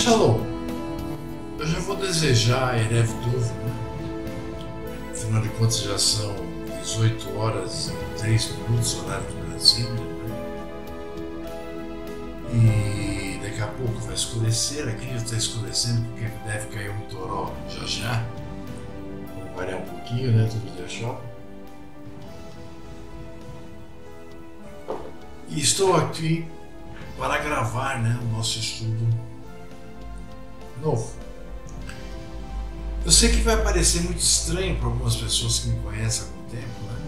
Shalom, eu já vou desejar Erev Tov, né? Afinal de contas já são 18 horas e 3 minutos, horário de Brasília, né? E daqui a pouco vai escurecer, aqui já está escurecendo porque deve cair um toró já. Vamos variar um pouquinho, né? Todo dia chove. E estou aqui para gravar, né, o nosso estudo novo. Eu sei que vai parecer muito estranho para algumas pessoas que me conhecem há algum tempo, né?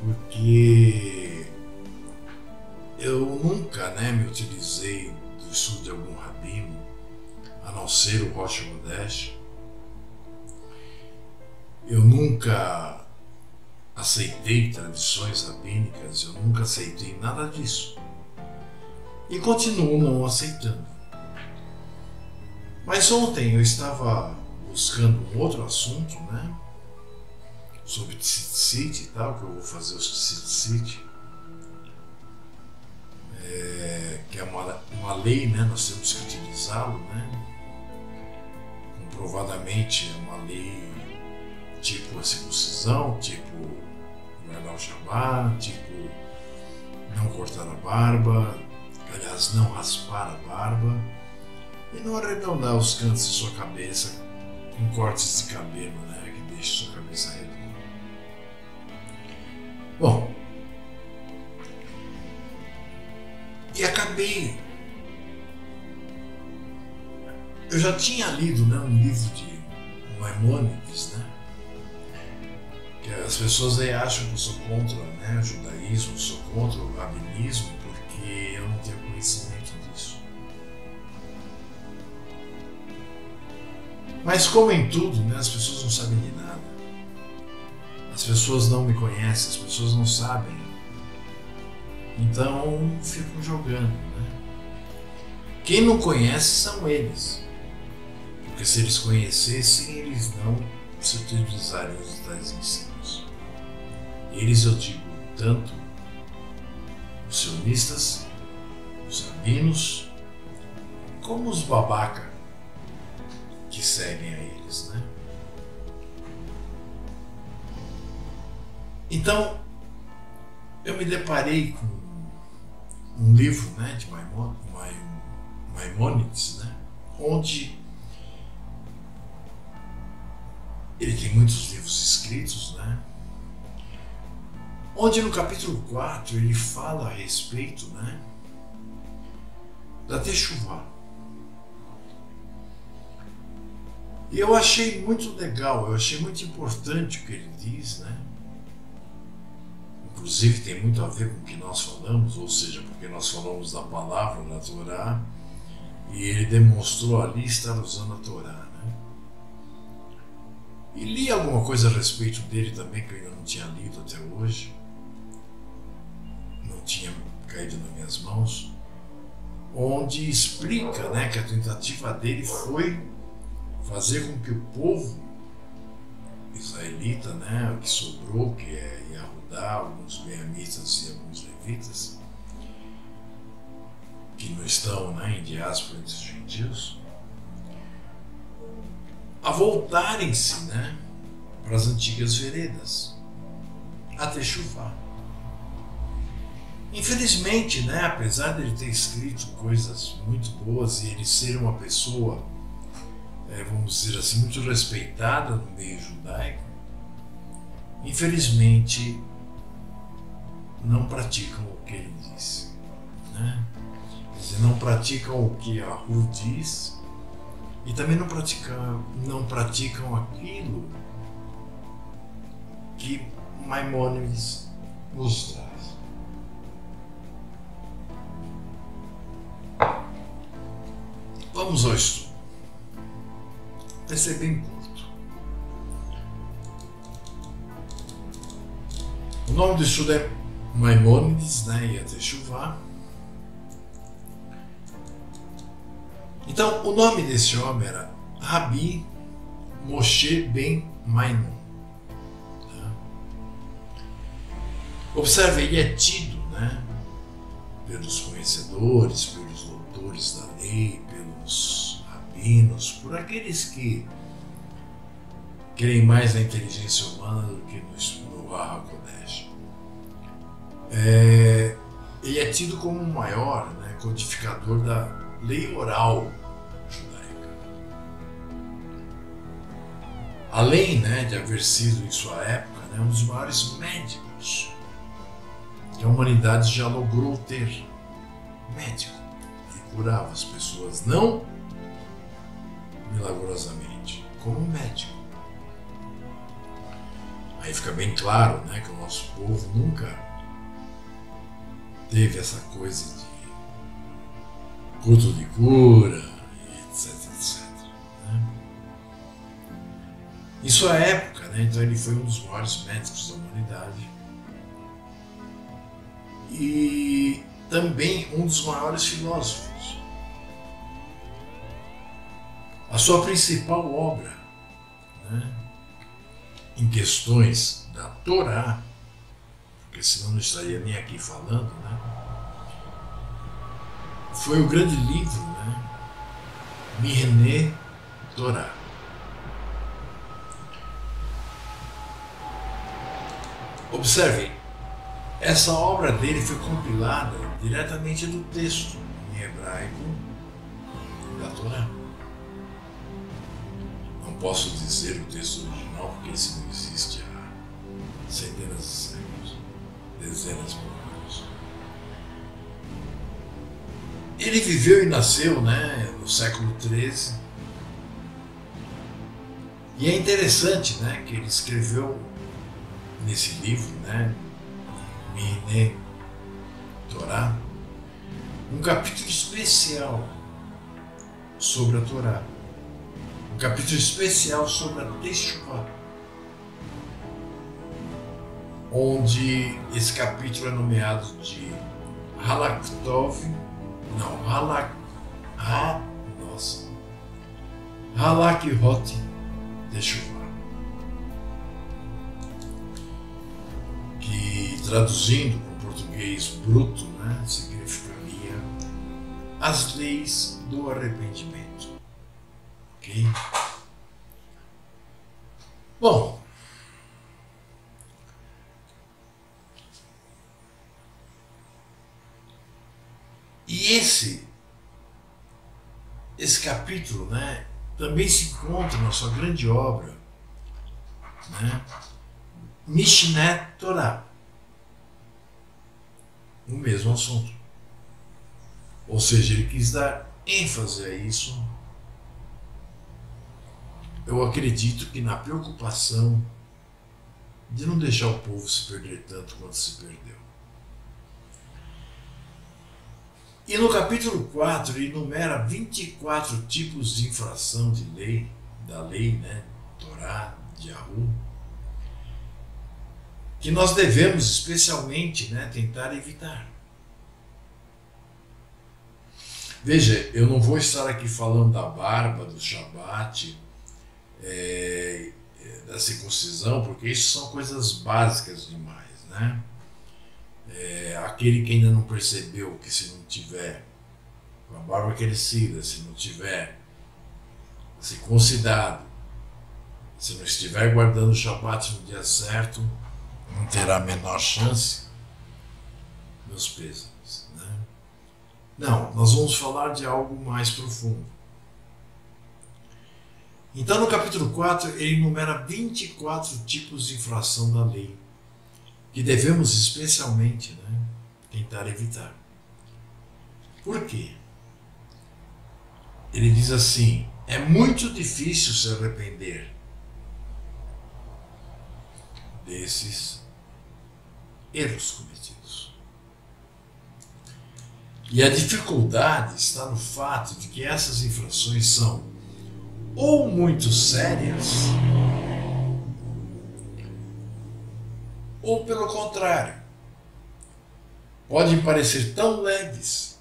Porque eu nunca, né, me utilizei do estudo de algum rabino, a não ser o Rosh Modesh. Eu nunca aceitei tradições rabínicas, eu nunca aceitei nada disso. E continuo não aceitando. Mas ontem eu estava buscando um outro assunto, né? Sobre tzitzit e tal, que eu vou fazer o tzitzit. Que é uma lei, né? Nós temos que utilizá-lo, né? Comprovadamente é uma lei tipo a circuncisão, tipo guardar o Shabbat, tipo não cortar a barba, aliás, não raspar a barba e não arredondar os cantos de sua cabeça com cortes de cabelo, né, que deixe sua cabeça redonda. Bom, e acabei. Eu já tinha lido, né, um livro de Maimônides, né? Que as pessoas aí acham que eu sou contra, né, o judaísmo, sou contra o rabinismo, porque eu não tenho conhecimento disso. Mas como em tudo, né, as pessoas não sabem de nada. As pessoas não me conhecem, as pessoas não sabem. Então ficam jogando, né? Quem não conhece são eles. Porque se eles conhecessem, eles não se utilizariam os tais ensinos. Eles, eu digo, tanto os sionistas, os rabinos, como os babaca que seguem a eles, né? Então, eu me deparei com um livro, né, de Maimônides, né, onde ele tem muitos livros escritos, né, onde no capítulo 4 ele fala a respeito, né, da Teshuvá. E eu achei muito legal, eu achei muito importante o que ele diz, né? Inclusive tem muito a ver com o que nós falamos, ou seja, porque nós falamos da palavra, da Torá, e ele demonstrou ali estar usando a Torá, né? E li alguma coisa a respeito dele também que eu ainda não tinha lido até hoje, não tinha caído nas minhas mãos, onde explica, né, que a tentativa dele foi fazer com que o povo israelita, né, o que sobrou, que é Yahudá, alguns benjamitas e alguns levitas, que não estão, né, em diáspora entre os gentios, a voltarem-se, né, para as antigas veredas, a Teshuvá. Infelizmente, né, apesar de ele ter escrito coisas muito boas e ele ser uma pessoa, vamos dizer assim, muito respeitada no meio judaico, infelizmente não praticam o que ele disse, né? Quer dizer, não praticam o que a Ru diz e também não praticam aquilo que Maimônides nos traz. Vamos ao estudo. Vai ser bem curto. O nome do estudo é Maimônides, né, e a Teshuvá. Então, o nome desse homem era Rabi Moshe Ben Maimon. Tá? Observe, ele é tido, né, pelos conhecedores, pelos doutores doutores da lei, pelos rabinos, por aqueles que creem mais na inteligência humana do que no Ruach HaKodesh. Ele é tido como o maior, né, codificador da lei oral judaica. Além, né, de haver sido em sua época, né, um dos maiores médicos que a humanidade já logrou ter. Médico que curava as pessoas, não milagrosamente, como médico. Aí fica bem claro, né, que o nosso povo nunca teve essa coisa de culto de cura, etc, etc. Né? Em sua época, né, então ele foi um dos maiores médicos da humanidade e também um dos maiores filósofos. A sua principal obra, né, em questões da Torá, porque senão não estaria nem aqui falando, né, foi o grande livro, né, Mirneh Torá. Observem, essa obra dele foi compilada diretamente do texto em hebraico da Torá. Não posso dizer o texto original porque esse não existe há centenas de séculos, dezenas de anos. Ele viveu e nasceu, né, no século XIII. E é interessante, né, que ele escreveu nesse livro, né, Mirneh Torá, um capítulo especial sobre a Torá, um capítulo especial sobre a Teshuvah, onde esse capítulo é nomeado de Halakhot Teshuvah, que traduzindo para o português bruto, né, significaria as leis do arrependimento. Ok? Bom, e esse capítulo, né, também se encontra na sua grande obra, né, Mishneh Torah, o mesmo assunto. Ou seja, ele quis dar ênfase a isso. Eu acredito que na preocupação de não deixar o povo se perder tanto quanto se perdeu. E no capítulo 4 ele enumera 24 tipos de infração de lei, da lei, né, Torá, de Yahu, que nós devemos especialmente, né, tentar evitar. Veja, eu não vou estar aqui falando da barba, do Shabat, da circuncisão, porque isso são coisas básicas demais, né? Aquele que ainda não percebeu que se não tiver com a barba crescida, se não tiver circuncidado, se não estiver guardando o Shabat no dia certo, não terá a menor chance. Meus pêsames, né? Não, nós vamos falar de algo mais profundo. Então, no capítulo 4, ele enumera 24 tipos de infração da lei, que devemos especialmente, né, tentar evitar. Por quê? Ele diz assim: é muito difícil se arrepender desses erros cometidos. E a dificuldade está no fato de que essas infrações são ou muito sérias, ou pelo contrário, podem parecer tão leves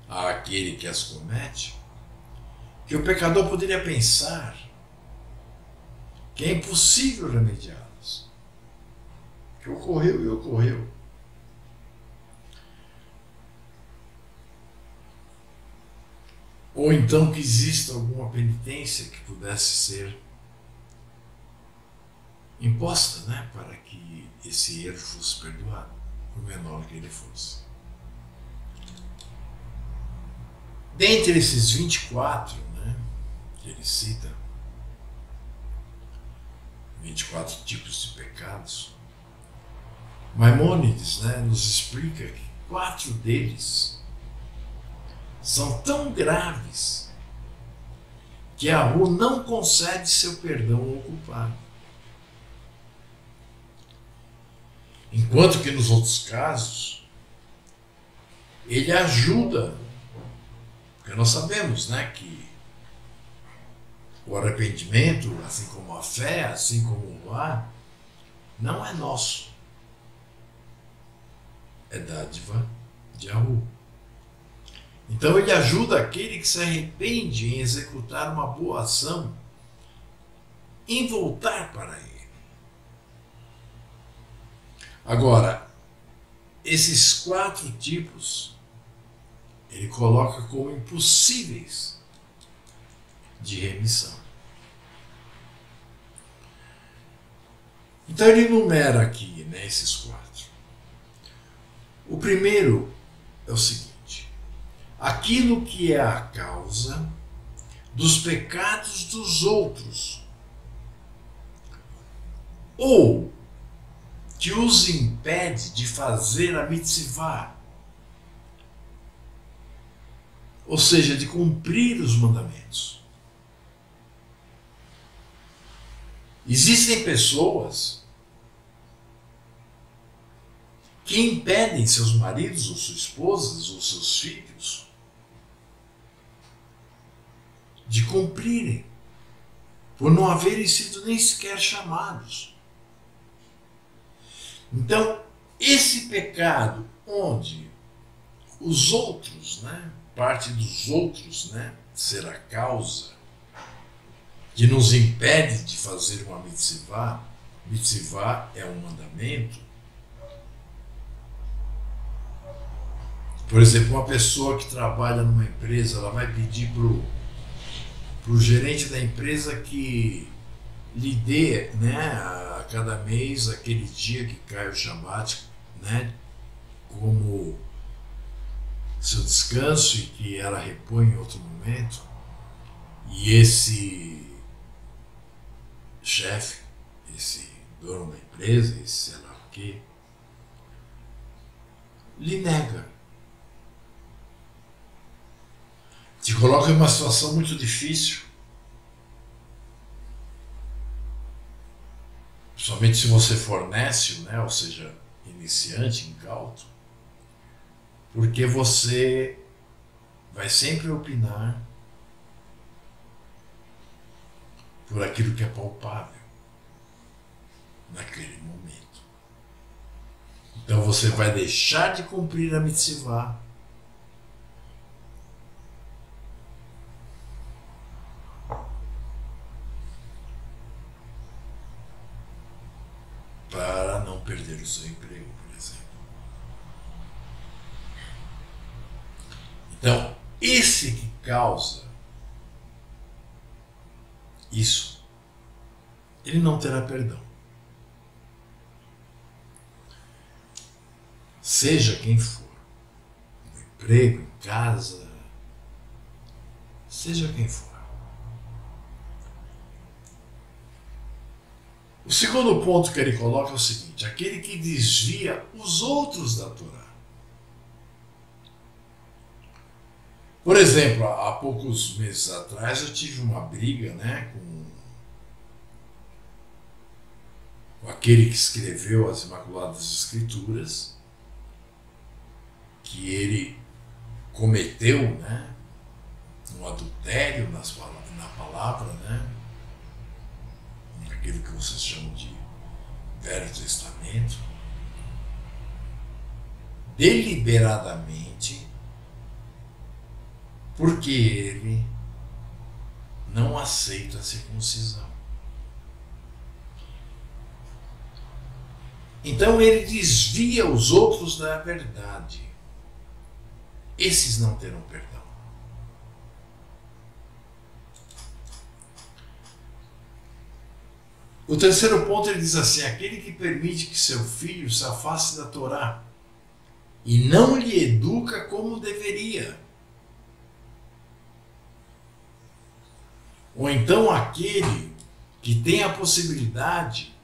àquele que as comete, que o pecador poderia pensar que é impossível remediá-las, que ocorreu e ocorreu. Ou então que exista alguma penitência que pudesse ser imposta, né, para que esse erro fosse perdoado, por menor que ele fosse. Dentre esses 24, né, que ele cita, 24 tipos de pecados, Maimônides, né, nos explica que 4 deles são tão graves que Yahweh não concede seu perdão ao culpado. Enquanto que nos outros casos, ele ajuda, porque nós sabemos, né, que o arrependimento, assim como a fé, assim como o ar, não é nosso. É dádiva de Yahweh. Então ele ajuda aquele que se arrepende em executar uma boa ação, em voltar para ele. Agora, esses 4 tipos, ele coloca como impossíveis de remissão. Então ele enumera aqui, né, esses 4. O primeiro é o seguinte: aquilo que é a causa dos pecados dos outros, ou que os impede de fazer a mitzvah, ou seja, de cumprir os mandamentos. Existem pessoas que impedem seus maridos, ou suas esposas, ou seus filhos de cumprirem, por não haverem sido nem sequer chamados. Então, esse pecado onde os outros, né, parte dos outros, né, ser a causa que nos impede de fazer uma mitzvah, mitzvah é um mandamento. Por exemplo, uma pessoa que trabalha numa empresa, ela vai pedir para o gerente da empresa que lhe dê, né, a cada mês aquele dia que cai o Shabat, né, como seu descanso, e que ela repõe em outro momento. E esse chefe, esse dono da empresa, esse sei lá o quê, lhe nega. Te coloca em uma situação muito difícil. Somente se você for nécio, né, ou seja, iniciante, incauto, porque você vai sempre opinar por aquilo que é palpável naquele momento. Então você vai deixar de cumprir a mitzvah para não perder o seu emprego, por exemplo. Então, esse que causa isso, ele não terá perdão. Seja quem for, no emprego, em casa, seja quem for. O segundo ponto que ele coloca é o seguinte: aquele que desvia os outros da Torá. Por exemplo, há poucos meses atrás eu tive uma briga, né, com aquele que escreveu as Imaculadas Escrituras, que ele cometeu, né, um adultério na palavra, né, aquilo que vocês chamam de Velho Testamento, deliberadamente, porque ele não aceita a circuncisão. Então ele desvia os outros da verdade. Esses não terão perdão. O terceiro ponto ele diz assim: aquele que permite que seu filho se afaste da Torá e não lhe educa como deveria. Ou então aquele que tem a possibilidade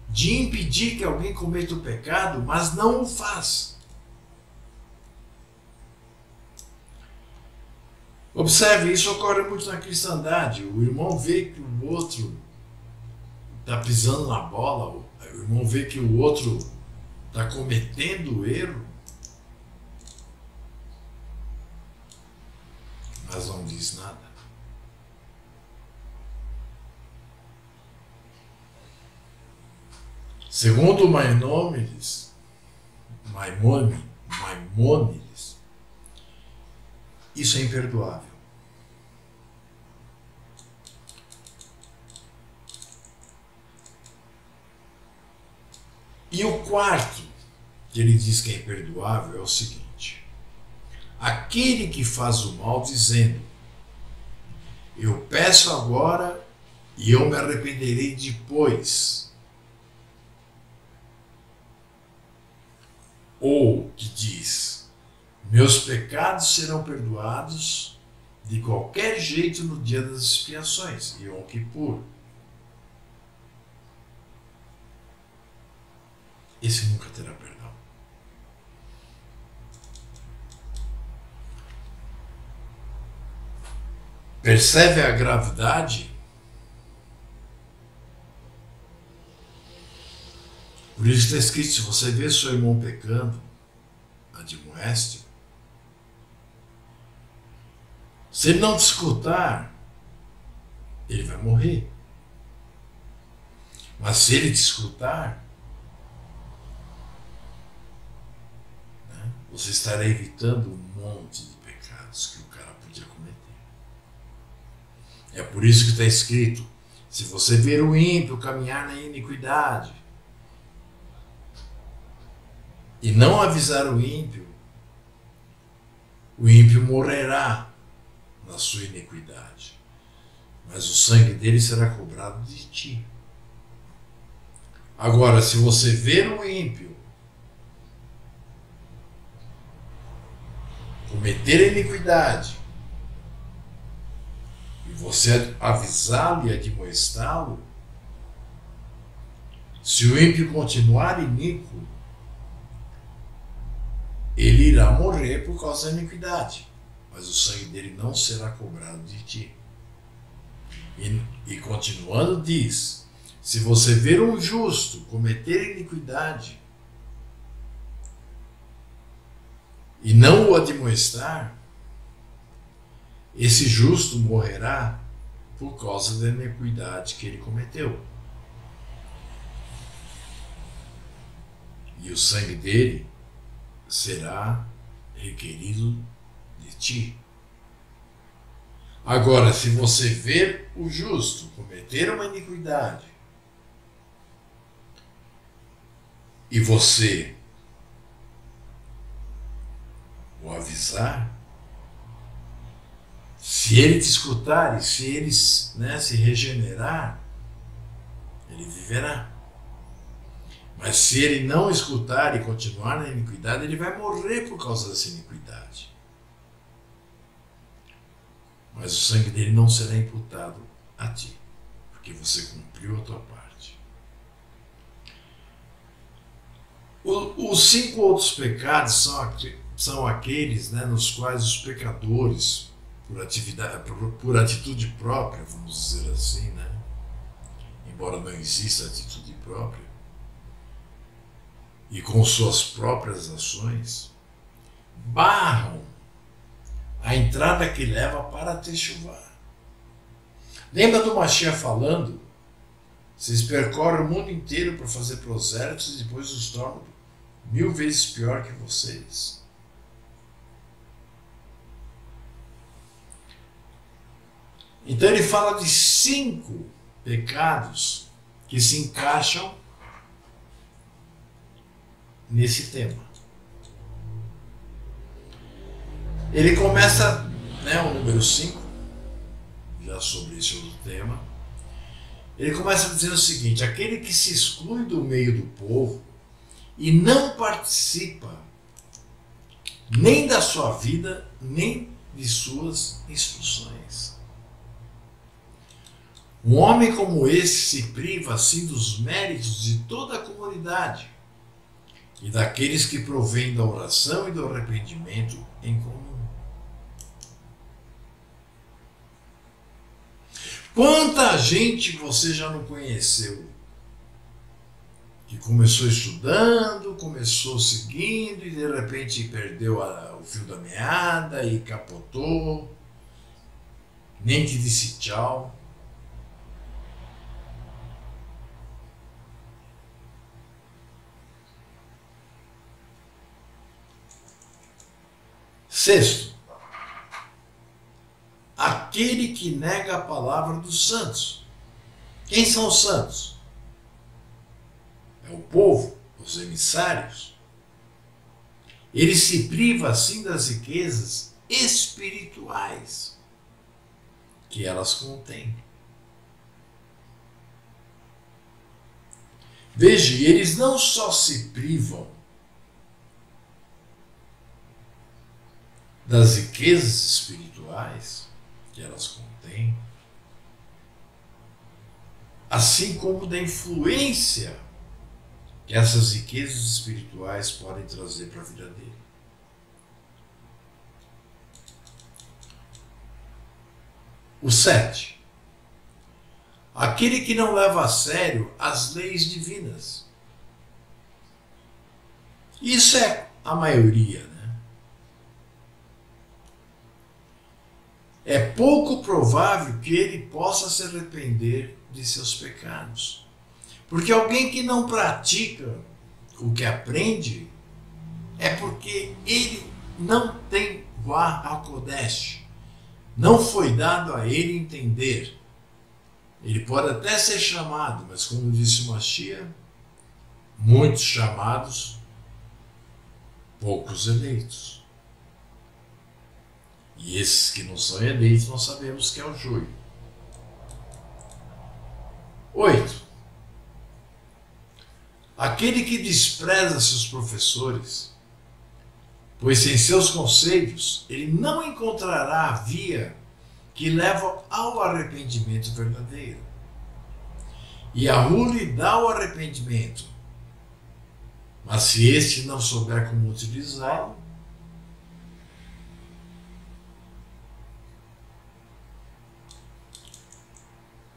de impedir que alguém cometa o pecado, mas não o faz. Observe, isso ocorre muito na cristandade. O irmão vê que o outro está pisando na bola, o irmão vê que o outro está cometendo erro, mas não diz nada. Segundo Maimônides, isso é imperdoável. E o quarto, que ele diz que é imperdoável, é o seguinte: aquele que faz o mal dizendo, eu peço agora e eu me arrependerei depois. Ou que diz, meus pecados serão perdoados de qualquer jeito no dia das expiações, Yom Kippur. Esse nunca terá perdão. Percebe a gravidade? Por isso está escrito, se você vê seu irmão pecando, admoeste-o. Se ele não te escutar, ele vai morrer. Mas se ele te escutar, você estará evitando um monte de pecados que o cara podia cometer. É por isso que está escrito, se você ver o ímpio caminhar na iniquidade e não avisar o ímpio morrerá na sua iniquidade, mas o sangue dele será cobrado de ti. Agora, se você ver o ímpio cometer iniquidade e você avisá-lo e admoestá-lo, se o ímpio continuar iníquo, ele irá morrer por causa da iniquidade, mas o sangue dele não será cobrado de ti. E continuando diz, se você ver um justo cometer iniquidade e não o admoestar, esse justo morrerá por causa da iniquidade que ele cometeu. E o sangue dele será requerido de ti. Agora, se você ver o justo cometer uma iniquidade e você o avisar, se ele te escutar e se ele se regenerar, ele viverá. Mas se ele não escutar e continuar na iniquidade, ele vai morrer por causa dessa iniquidade. Mas o sangue dele não será imputado a ti, porque você cumpriu a tua parte. Os 5 outros pecados são aqueles, nos quais os pecadores, por atitude própria, vamos dizer assim, embora não exista atitude própria, e com suas próprias ações, barram a entrada que leva para Techuvá. Lembra do Mashiach falando? Vocês percorrem o mundo inteiro para fazer prosélitos e depois os tornam 1000 vezes pior que vocês. Então ele fala de 5 pecados que se encaixam nesse tema. Ele começa, o número 5, já sobre esse outro tema. Ele começa dizendo o seguinte: aquele que se exclui do meio do povo e não participa nem da sua vida, nem de suas instruções. Um homem como esse se priva assim dos méritos de toda a comunidade e daqueles que provêm da oração e do arrependimento em comum. Quanta gente você já não conheceu? Que começou estudando, começou seguindo e de repente perdeu o fio da meada e capotou, nem que disse tchau. Sexto, aquele que nega a palavra dos santos. Quem são os santos? É o povo, os emissários. Ele se priva assim das riquezas espirituais que elas contêm. Veja, eles não só se privam das riquezas espirituais que elas contêm, assim como da influência que essas riquezas espirituais podem trazer para a vida dele. O 7. Aquele que não leva a sério as leis divinas. Isso é a maioria, né? É pouco provável que ele possa se arrepender de seus pecados. Porque alguém que não pratica o que aprende é porque ele não tem Ruach HaKodesh. Não foi dado a ele entender. Ele pode até ser chamado, mas como disse o Mashiach, muitos chamados, poucos eleitos. E esses que não são eleitos, nós sabemos que é o joio. 8. Aquele que despreza seus professores, pois sem seus conselhos ele não encontrará a via que leva ao arrependimento verdadeiro. E a Hu lhe dá o arrependimento, mas se este não souber como utilizá-lo,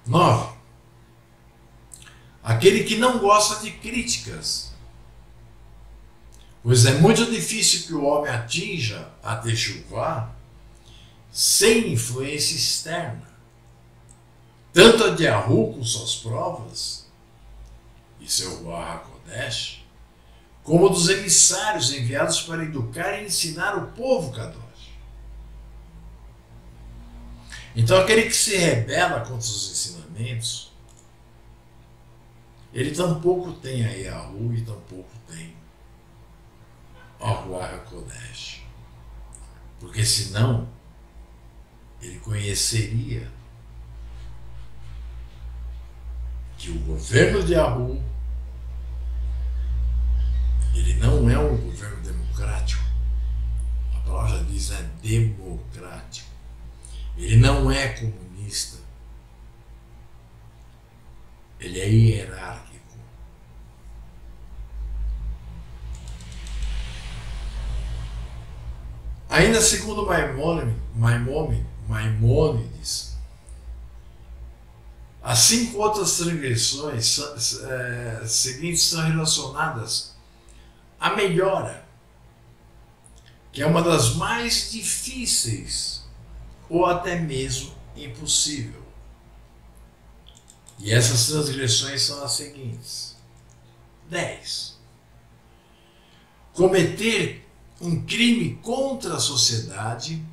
Nove. Aquele que não gosta de críticas, pois é muito difícil que o homem atinja a Techuvá sem influência externa, tanto a de Yahu com suas provas e seu Ruach HaKodesh, como dos emissários enviados para educar e ensinar o povo Kadosh. Então aquele que se rebela contra os ensinamentos, ele tampouco tem a Yahu e tampouco tem a Ruach HaKodesh. Porque senão ele conheceria que o governo de Yahu, ele não é um governo democrático. A palavra diz é democrático. Ele não é comunista. Ele é hierárquico. Ainda segundo Maimônides, as 5 outras transgressões seguintes são relacionadas à melhora, que é uma das mais difíceis ou até mesmo impossível. E essas transgressões são as seguintes. 10. Cometer um crime contra a sociedade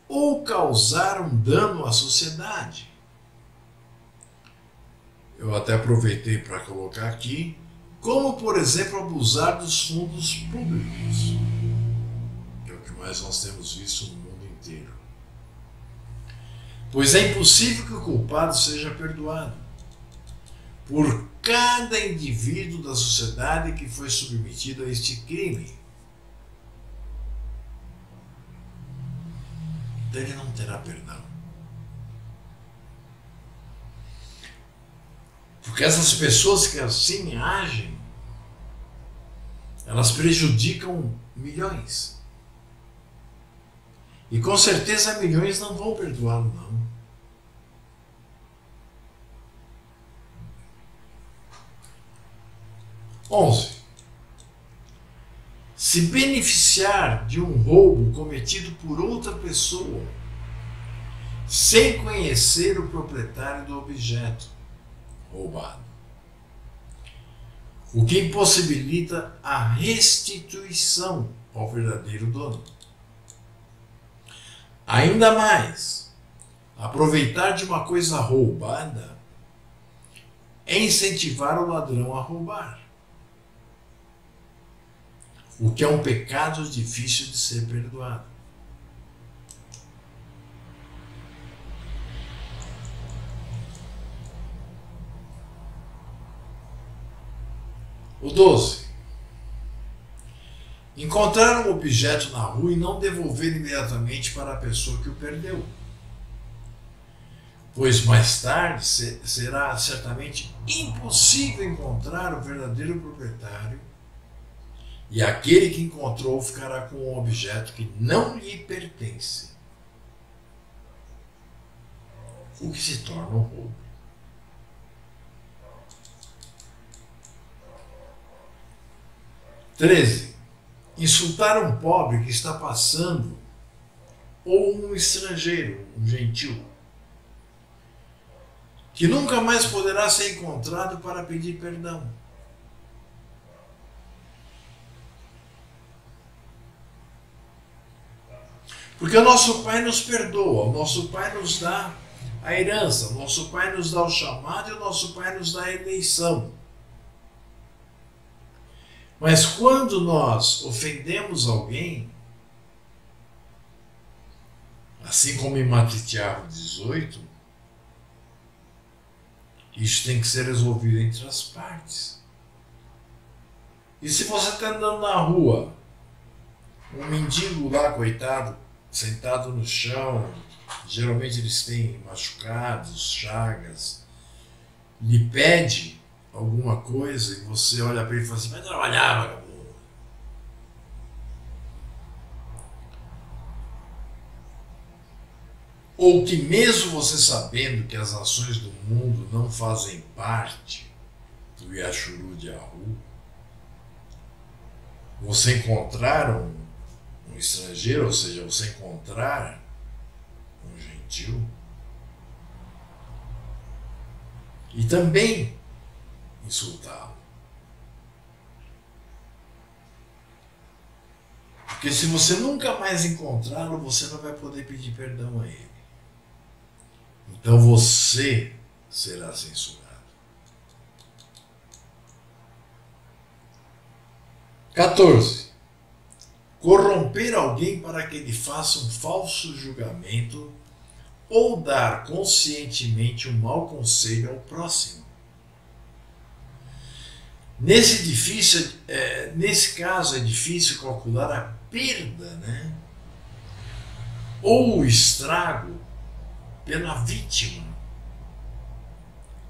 ou causar um dano à sociedade. Eu até aproveitei para colocar aqui, como por exemplo abusar dos fundos públicos, que é o que mais nós temos visto no mundo inteiro. Pois é impossível que o culpado seja perdoado. por cada indivíduo da sociedade que foi submetido a este crime. Então ele não terá perdão. Porque essas pessoas que assim agem, elas prejudicam milhões. E com certeza milhões não vão perdoá-lo, não. Onze. Se beneficiar de um roubo cometido por outra pessoa, sem conhecer o proprietário do objeto roubado, o que impossibilita a restituição ao verdadeiro dono. Ainda mais, aproveitar de uma coisa roubada é incentivar o ladrão a roubar, o que é um pecado difícil de ser perdoado. O 12. Encontrar um objeto na rua e não devolver imediatamente para a pessoa que o perdeu, pois mais tarde será certamente impossível encontrar o verdadeiro proprietário e aquele que encontrou ficará com um objeto que não lhe pertence, o que se torna um roubo. Treze. Insultar um pobre que está passando ou um estrangeiro, um gentil, que nunca mais poderá ser encontrado para pedir perdão. Porque o nosso Pai nos perdoa, o nosso Pai nos dá a herança, o nosso Pai nos dá o chamado e o nosso Pai nos dá a eleição. Mas quando nós ofendemos alguém, assim como em Matitiago 18, isso tem que ser resolvido entre as partes. E se você está andando na rua, um mendigo lá, coitado, sentado no chão, geralmente eles têm machucados, chagas, lhe pede alguma coisa e você olha para ele e fala assim: vai trabalhar, vagabundo. Ou que mesmo você sabendo que as nações do mundo não fazem parte do Yashuru de Ahu, você encontrar um estrangeiro, ou seja, você encontrar um gentil, e também insultá-lo. Porque se você nunca mais encontrá-lo, você não vai poder pedir perdão a ele. Então você será censurado. 14. Corromper alguém para que ele faça um falso julgamento ou dar conscientemente um mau conselho ao próximo. Nesse caso é difícil calcular a perda, né? Ou o estrago pela vítima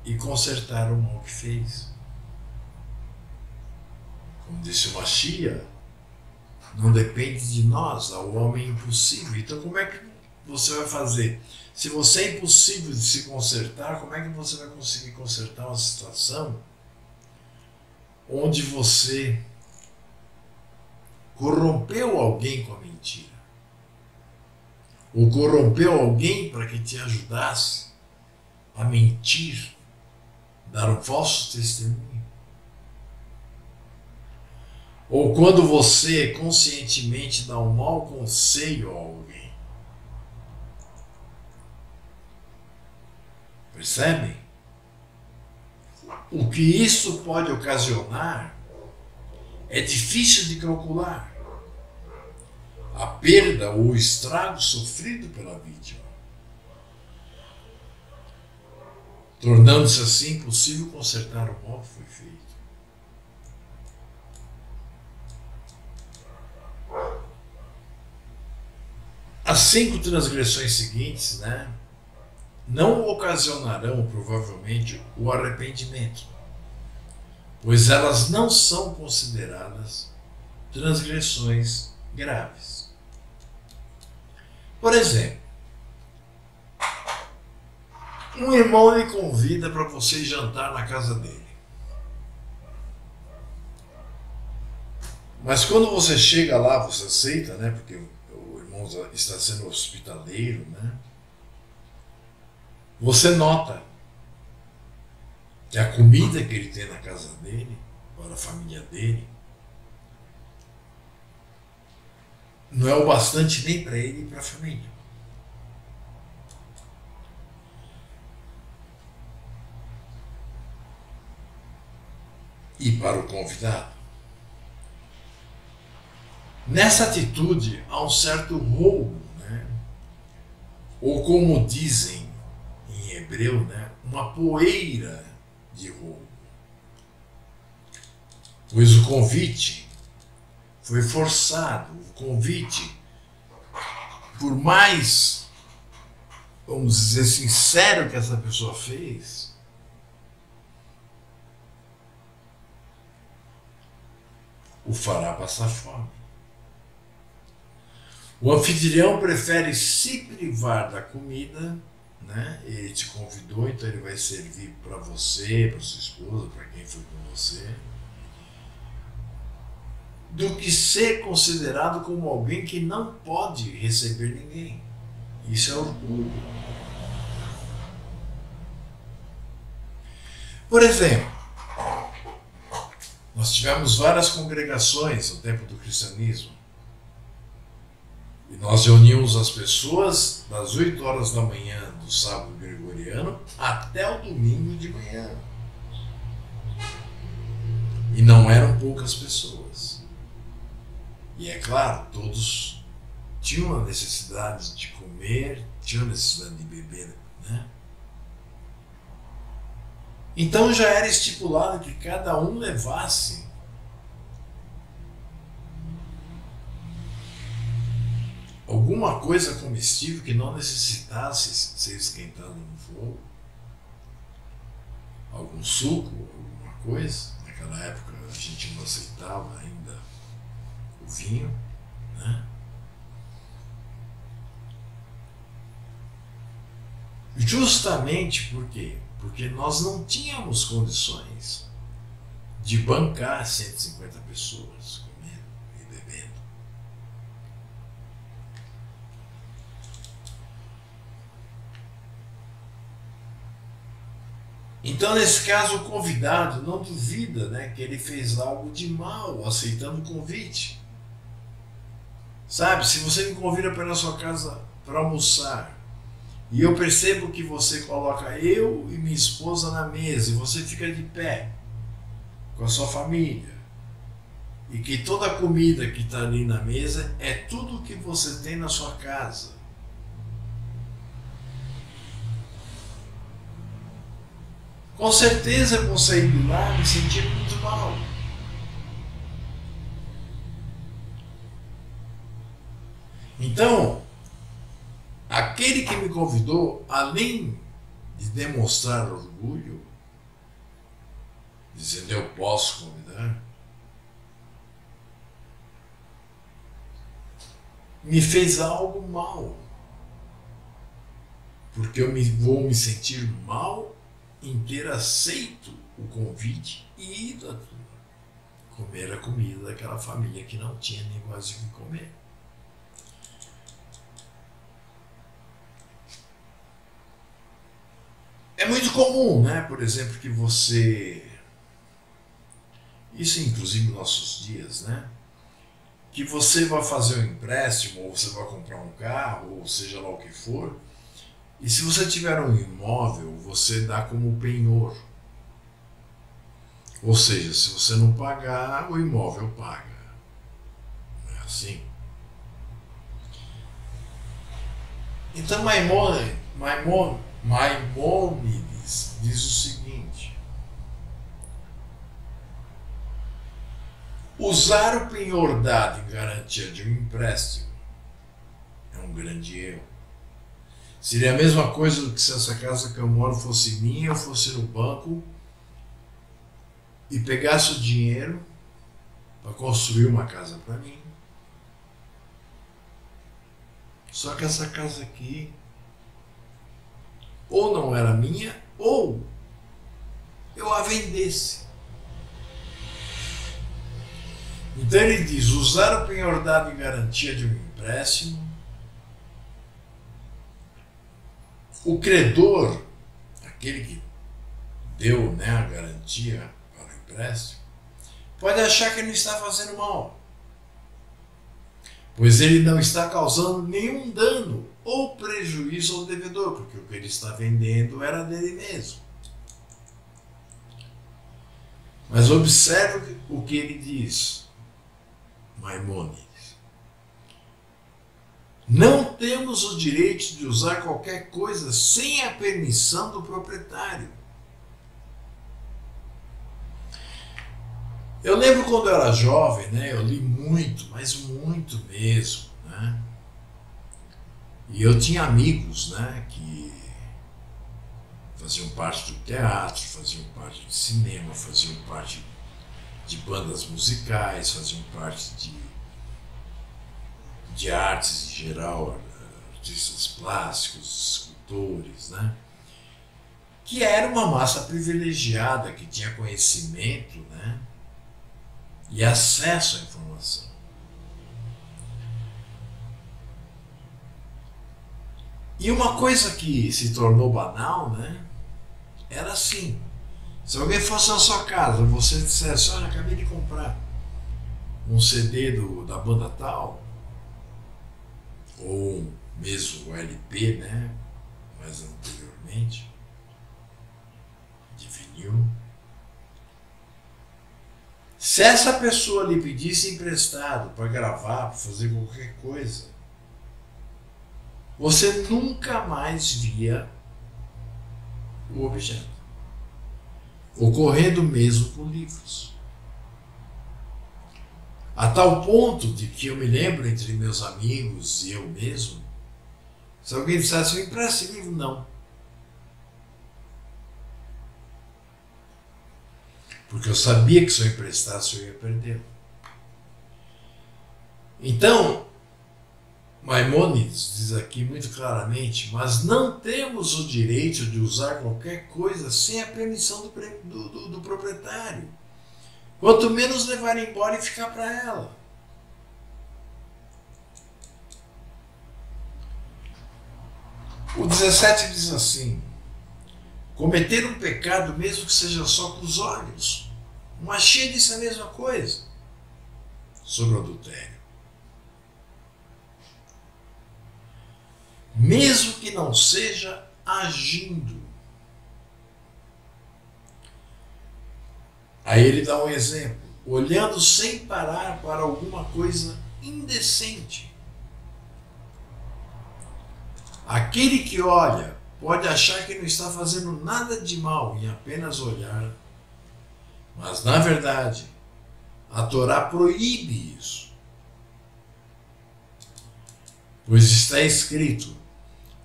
e consertar o mal que fez. Como disse o Mashiach, não depende de nós, ao homem impossível. Então como é que você vai fazer? Se você é impossível de se consertar, como é que você vai conseguir consertar uma situação onde você corrompeu alguém com a mentira? Ou corrompeu alguém para que te ajudasse a mentir, dar um falso testemunho? Ou quando você conscientemente dá um mau conselho a alguém? Percebem? O que isso pode ocasionar é difícil de calcular. A perda ou o estrago sofrido pela vítima. tornando-se assim impossível consertar o mal que foi feito. As 5 transgressões seguintes, né, não ocasionarão provavelmente o arrependimento, pois elas não são consideradas transgressões graves. Por exemplo, um irmão lhe convida para você jantar na casa dele. Mas quando você chega lá, você aceita, né? Porque o irmão está sendo hospitaleiro, né? Você nota que a comida que ele tem na casa dele, para a família dele, não é o bastante nem para ele nem para a família. E para o convidado. Nessa atitude há um certo roubo, né? Ou como dizem em hebreu, né? Uma poeira de roubo. Pois o convite foi forçado, o convite, por mais, vamos dizer, sincero que essa pessoa fez, o fará passar fome. O anfitrião prefere se privar da comida, né? Ele te convidou, então ele vai servir para você, para sua esposa, para quem foi com você, do que ser considerado como alguém que não pode receber ninguém. Isso é orgulho. Por exemplo, nós tivemos várias congregações no tempo do cristianismo. E nós reunimos as pessoas das 8 horas da manhã do sábado gregoriano até o domingo de manhã. E não eram poucas pessoas. E é claro, todos tinham a necessidade de comer, tinham a necessidade de beber, né? Então já era estipulado que cada um levasse alguma coisa comestível que não necessitasse ser esquentada no fogo, algum suco, alguma coisa. Naquela época a gente não aceitava ainda o vinho, né? Justamente por quê? Porque nós não tínhamos condições de bancar 150 pessoas comendo e bebendo. Então, nesse caso, o convidado não duvida, né, que ele fez algo de mal aceitando o convite. Sabe, se você me convida para ir na sua casa para almoçar, e eu percebo que você coloca eu e minha esposa na mesa e você fica de pé com a sua família, e que toda a comida que está ali na mesa é tudo que você tem na sua casa. Com certeza eu vou sair de lá me sentindo muito mal. Então, aquele que me convidou, além de demonstrar orgulho, dizendo eu posso convidar, me fez algo mal. Porque eu vou me sentir mal em ter aceito o convite e ido comer a comida daquela família que não tinha negócio de comer. É muito comum, né? Por exemplo, que você... Isso inclusive nos nossos dias, né? Que você vai fazer um empréstimo, ou você vai comprar um carro, ou seja lá o que for, e se você tiver um imóvel, você dá como penhor. Ou seja, se você não pagar, o imóvel paga. Não é assim? Então Maimônides diz o seguinte: usar o penhor dado em garantia de um empréstimo é um grande erro. Seria a mesma coisa do que se essa casa que eu moro fosse minha, eu fosse no banco e pegasse o dinheiro para construir uma casa para mim. Só que essa casa aqui ou não era minha, ou eu a vendesse. Então ele diz: usar o penhor dado em garantia de um empréstimo. O credor, aquele que deu, né, a garantia para o empréstimo, pode achar que ele não está fazendo mal, pois ele não está causando nenhum dano ou prejuízo ao devedor, porque o que ele está vendendo era dele mesmo. Mas observe o que ele diz, Maimônides: não temos o direito de usar qualquer coisa sem a permissão do proprietário. Eu lembro quando eu era jovem, né, eu li muito, mas muito mesmo, né? E eu tinha amigos, né, que faziam parte do teatro, faziam parte do cinema, faziam parte de bandas musicais, faziam parte de artes em geral, artistas plásticos, escultores, né? Que era uma massa privilegiada, que tinha conhecimento, né? E acesso à informação. E uma coisa que se tornou banal, né? Era assim: se alguém fosse na sua casa, você dissesse: olha, acabei de comprar um CD da banda tal, ou mesmo o LP, né, mais anteriormente, de vinil. Se essa pessoa lhe pedisse emprestado para gravar, para fazer qualquer coisa, você nunca mais via o objeto. Ocorrendo mesmo com livros. A tal ponto de que eu me lembro, entre meus amigos e eu mesmo, se alguém dissesse: me empresta esse livro, não. Porque eu sabia que se eu emprestasse eu ia perder. Então, Maimônides diz aqui muito claramente: mas não temos o direito de usar qualquer coisa sem a permissão do proprietário. Quanto menos levar embora e ficar para ela. O 17 diz assim: cometer um pecado, mesmo que seja só com os olhos. O Machia disse a mesma coisa sobre o adultério. Mesmo que não seja agindo. Aí ele dá um exemplo: olhando sem parar para alguma coisa indecente. Aquele que olha pode achar que não está fazendo nada de mal em apenas olhar, mas na verdade a Torá proíbe isso. Pois está escrito: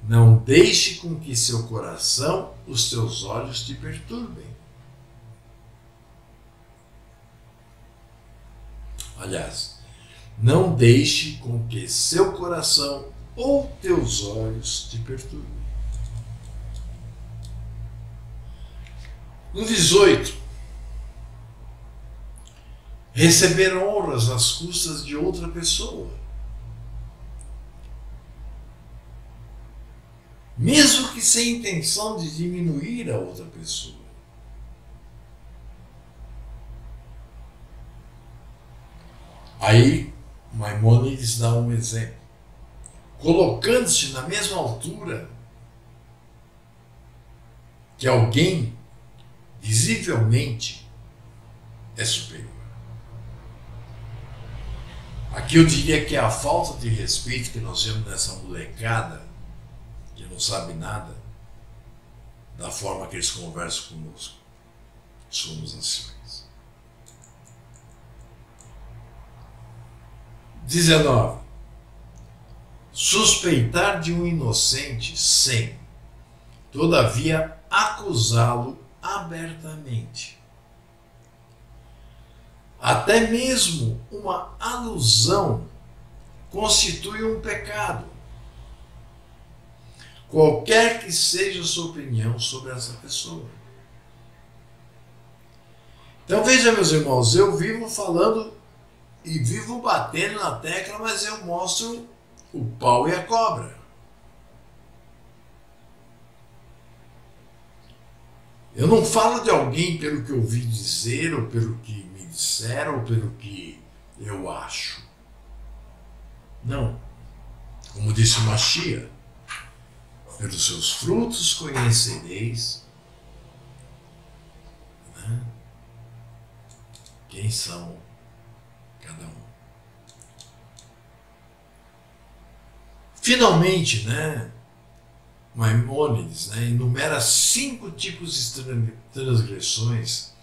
não deixe com que seu coração, os teus olhos te perturbem. Aliás, não deixe com que seu coração ou teus olhos te perturbem. No 18, receber honras às custas de outra pessoa. Mesmo que sem intenção de diminuir a outra pessoa. Aí, Maimônides dá um exemplo. Colocando-se na mesma altura que alguém visivelmente é superior. Aqui eu diria que é a falta de respeito que nós vemos nessa molecada que não sabe nada, da forma que eles conversam conosco. Somos anciões. 19. Suspeitar de um inocente sem, todavia, acusá-lo abertamente. Até mesmo uma alusão constitui um pecado, qualquer que seja a sua opinião sobre essa pessoa. Então veja, meus irmãos, eu vivo falando e vivo batendo na tecla, mas eu mostro o pau e a cobra. Eu não falo de alguém pelo que eu ouvi dizer, ou pelo que me disseram, ou pelo que eu acho. Não. Como disse o Mashiach, pelos seus frutos conhecereis, né, quem são cada um. Finalmente, né, Maimônides, né, enumera 5 tipos de transgressões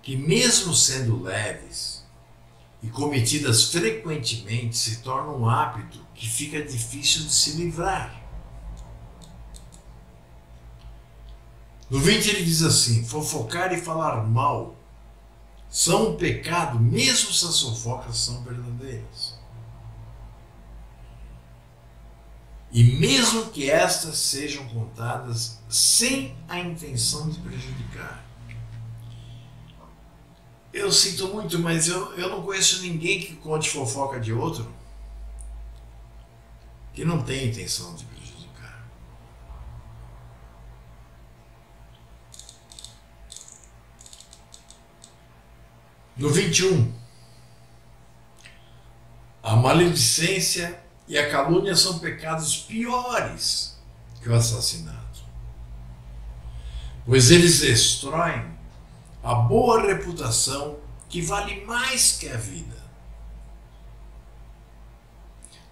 que, mesmo sendo leves e cometidas frequentemente, se tornam um hábito que fica difícil de se livrar. No 20 ele diz assim: fofocar e falar mal são um pecado, mesmo se as fofocas são verdadeiras. E mesmo que estas sejam contadas sem a intenção de prejudicar. Eu sinto muito, mas eu não conheço ninguém que conte fofoca de outro que não tem intenção de prejudicar. No 21, a maledicência e a calúnia são pecados piores que o assassinato, pois eles destroem a boa reputação que vale mais que a vida.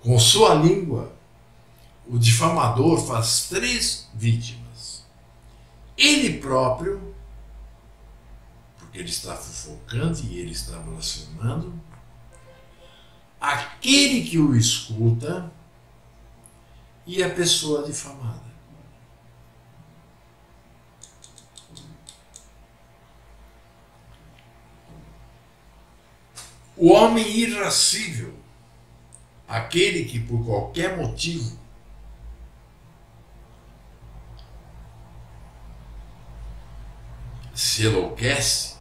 Com sua língua, o difamador faz 3 vítimas. Ele próprio, porque ele está fofocando e ele está blasfemando, aquele que o escuta e a pessoa difamada. O homem irascível, aquele que por qualquer motivo se enlouquece,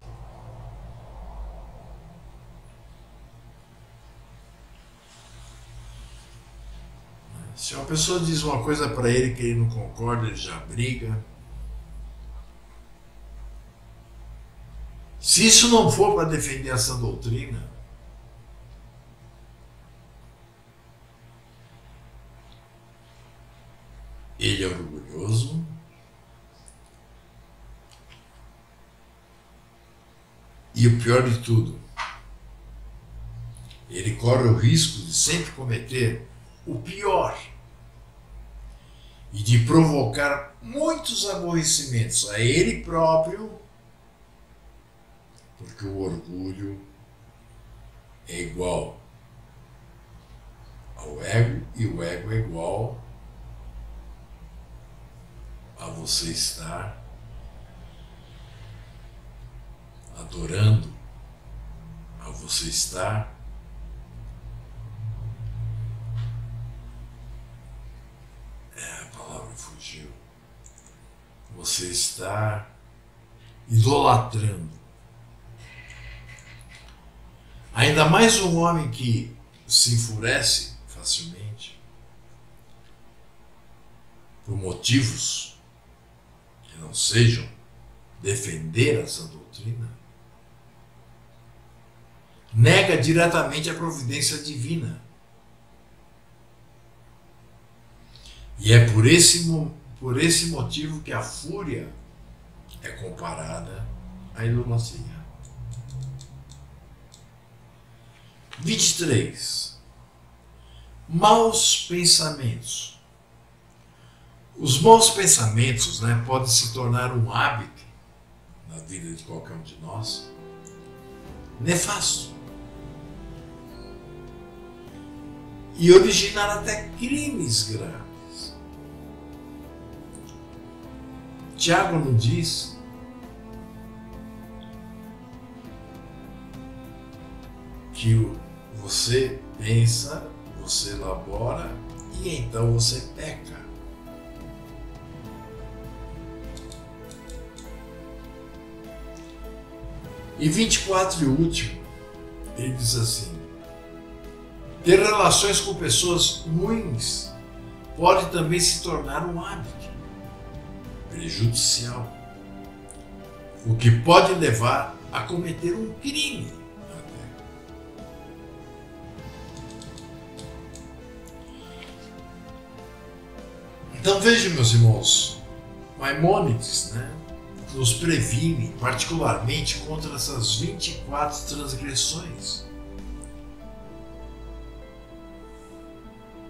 se uma pessoa diz uma coisa para ele que ele não concorda, ele já briga. Se isso não for para defender essa doutrina, ele é orgulhoso, e o pior de tudo, ele corre o risco de sempre cometer o pior e de provocar muitos aborrecimentos a ele próprio, porque o orgulho é igual ao ego e o ego é igual a você estar adorando, a você estar a palavra fugiu, você está idolatrando. Ainda mais um homem que se enfurece facilmente por motivos que não sejam defender essa doutrina, nega diretamente a providência divina. E é por esse motivo que a fúria é comparada à idolatria. 23. Maus pensamentos. Os maus pensamentos, né, podem se tornar um hábito na vida de qualquer um de nós, nefasto, e originar até crimes graves. Tiago nos diz que você pensa, você elabora e então você peca. E 24 e último, ele diz assim: ter relações com pessoas ruins pode também se tornar um hábito prejudicial, o que pode levar a cometer um crime. Então veja, meus irmãos, Maimônides, né, nos previne particularmente contra essas 24 transgressões,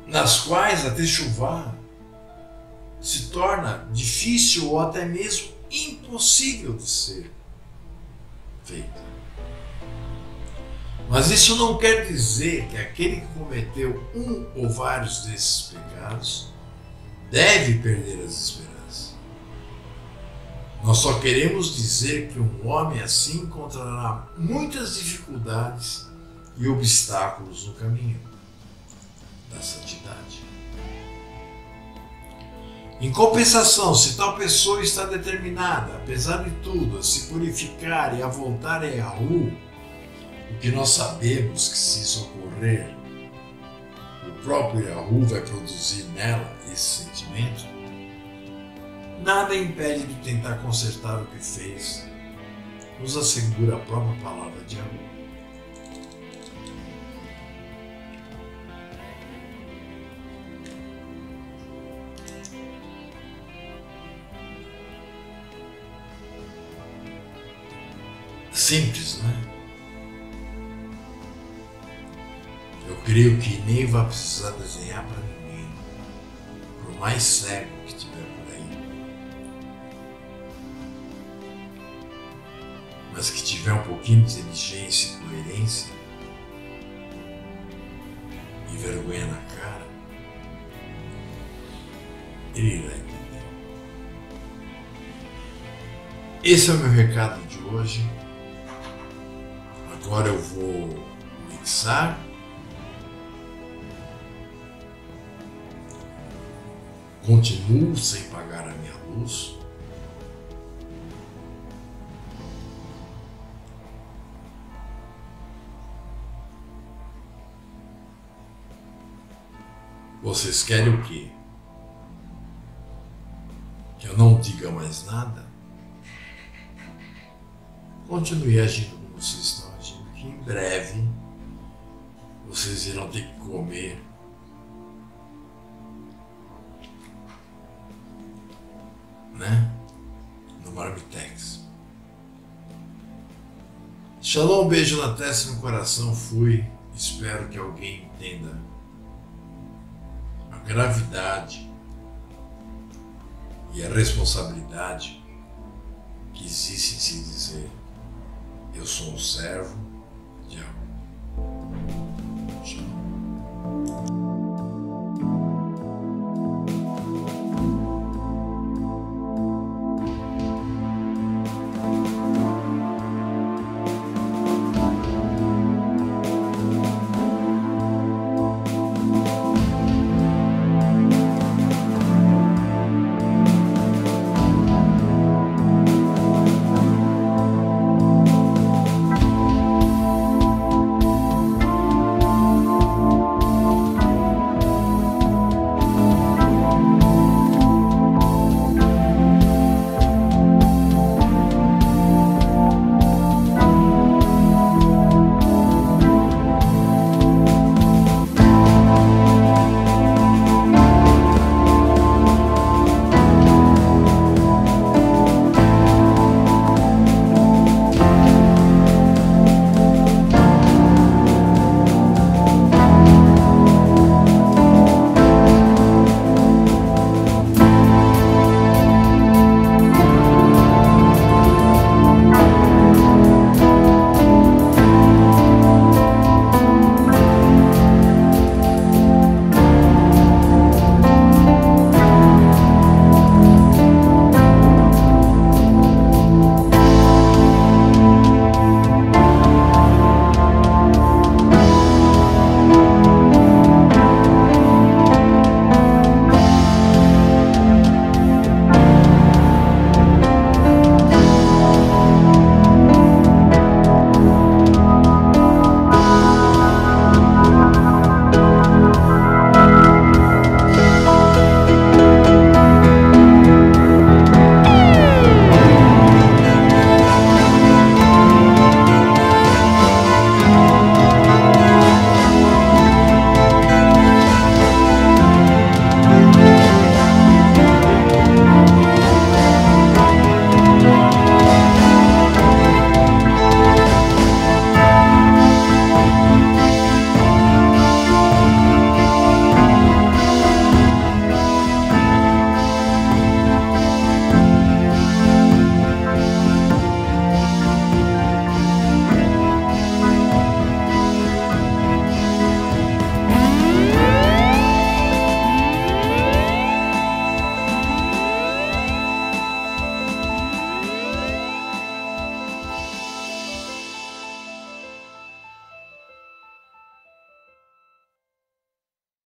nas quais a techuvá se torna difícil ou até mesmo impossível de ser feita. Mas isso não quer dizer que aquele que cometeu um ou vários desses pecados deve perder as esperanças. Nós só queremos dizer que um homem assim encontrará muitas dificuldades e obstáculos no caminho da santidade. Em compensação, se tal pessoa está determinada, apesar de tudo, a se purificar e a voltar a Yahu, o que nós sabemos que, se isso ocorrer, o próprio Yahu vai produzir nela esse sentimento, nada impede de tentar consertar o que fez, nos assegura a própria palavra de Yahu. Simples, né? Eu creio que nem vai precisar desenhar para ninguém, por mais cego que tiver por aí, mas que tiver um pouquinho de inteligência e coerência e vergonha na cara, ele irá entender. Esse é o meu recado de hoje. Agora eu vou mixar. Continuo sem pagar a minha luz. Vocês querem o quê? Que eu não diga mais nada? Continue agindo como vocês estão agindo, que em breve vocês irão ter que comer no Marmitex. Shalom, um beijo na testa e no coração. Fui. Espero que alguém entenda a gravidade e a responsabilidade que existe em se dizer: eu sou um servo